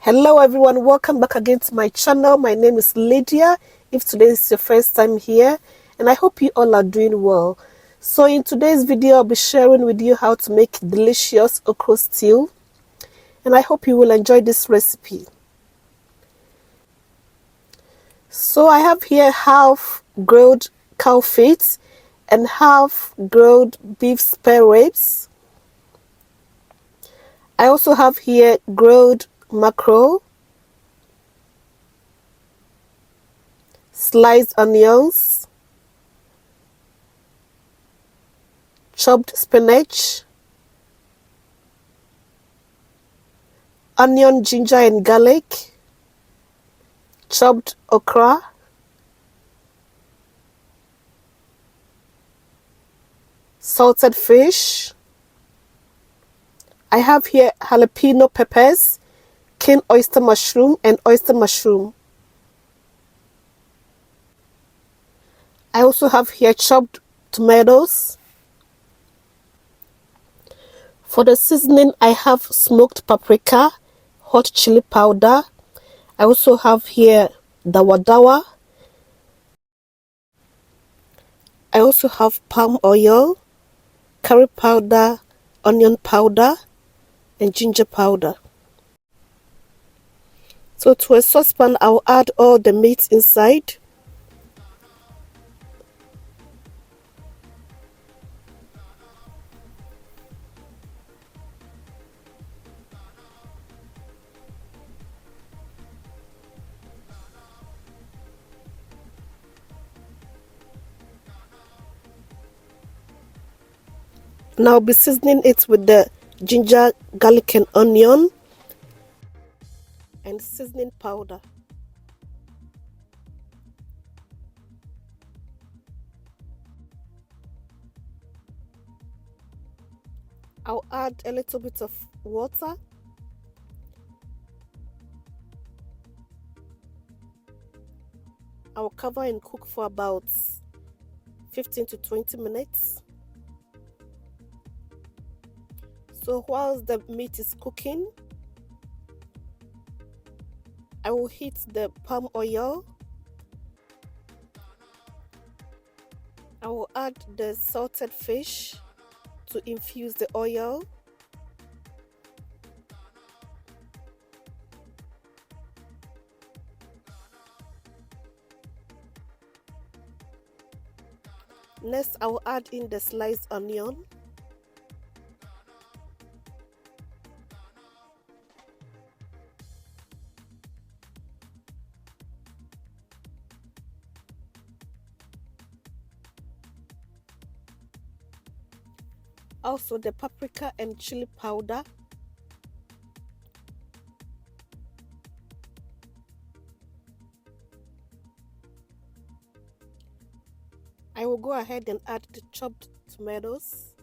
Hello everyone, welcome back again to my channel. My name is Lydia. If today is your first time here, and I hope you all are doing well. So in today's video, I'll be sharing with you how to make delicious okra stew, and I hope you will enjoy this recipe. So I have here half grilled cow feet and half grilled beef spare ribs. I also have here grilled mackerel, sliced onions, chopped spinach, onion, ginger and garlic, chopped okra, salted fish. I have here jalapeno peppers, canned oyster mushroom and oyster mushroom. I also have here chopped tomatoes. For the seasoning, I have smoked paprika, hot chili powder. I also have here Dawadawa. I also have palm oil, curry powder, onion powder, and ginger powder. So to a saucepan, I'll add all the meat inside. Now I'll be seasoning it with the ginger, garlic and onion and seasoning powder. I'll add a little bit of water. I'll cover and cook for about 15 to 20 minutes. So whilst the meat is cooking, I will heat the palm oil. I will add the salted fish to infuse the oil. Next, I will add in the sliced onion. Also the paprika and chili powder. I will go ahead and add the chopped tomatoes.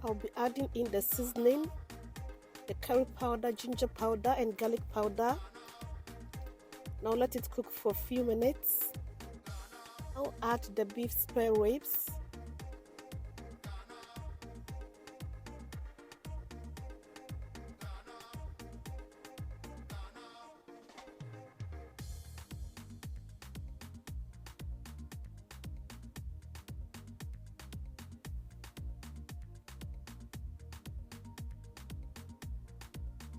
I'll be adding in the seasoning, the curry powder, ginger powder and garlic powder. Now let it cook for a few minutes. I'll add the beef spare ribs.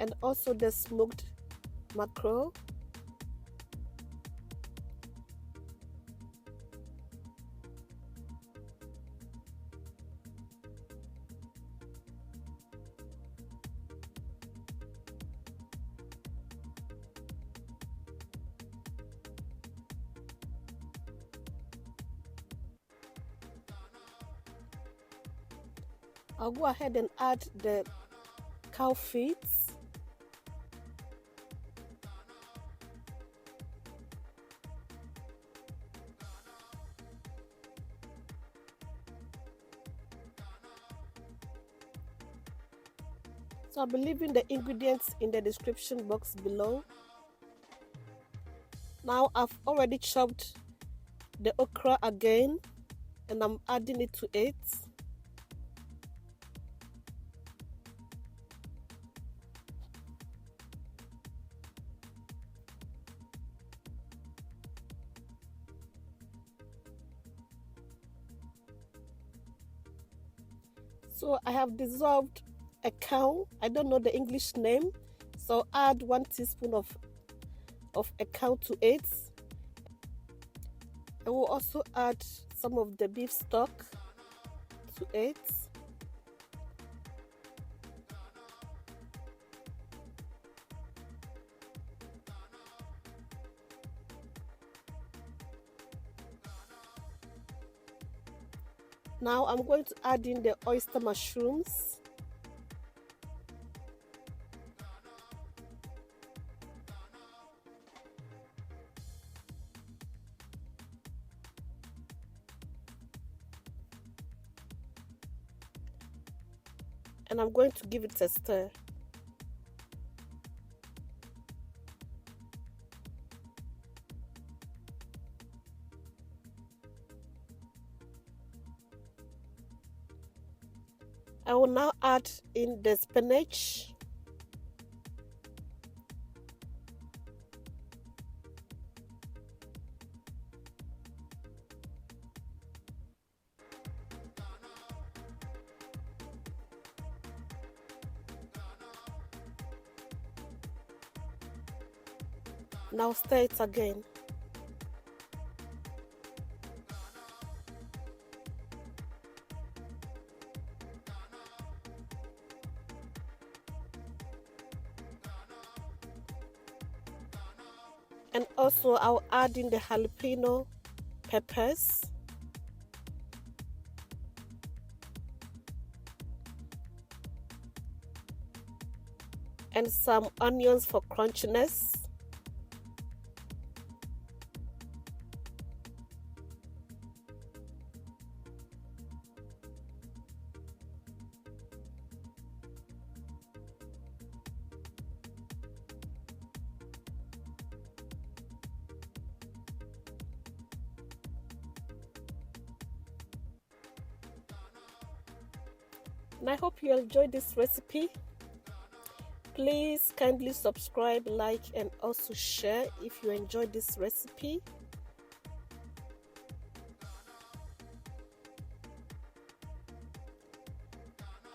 And also the smoked mackerel. I'll go ahead and add the cow feet. So I'll be leaving the ingredients in the description box below. Now I've already chopped the okra again and I'm adding it to it. So I have dissolved Ekaw. I don't know the English name, so add 1 teaspoon of Ekaw to it. I will also add some of the beef stock to it. Now I'm going to add in the oyster mushrooms. And I'm going to give it a stir. I will now add in the spinach. Now stir it again. And also I'll add in the jalapeno peppers. And some onions for crunchiness. And I hope you enjoyed this recipe. Please kindly subscribe, like, and also share if you enjoyed this recipe.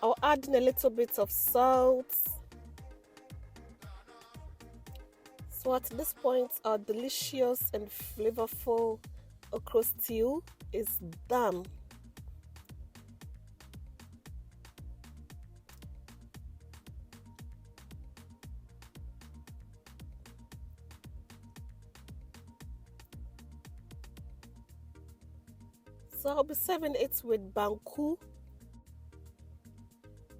I'll add in a little bit of salt. So at this point, our delicious and flavorful okra stew is done. So I'll be serving it with banku.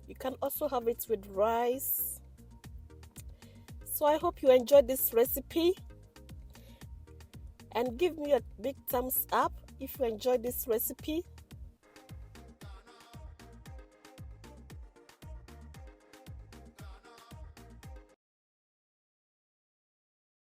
You can also have it with rice. So I hope you enjoyed this recipe and give me a big thumbs up if you enjoyed this recipe.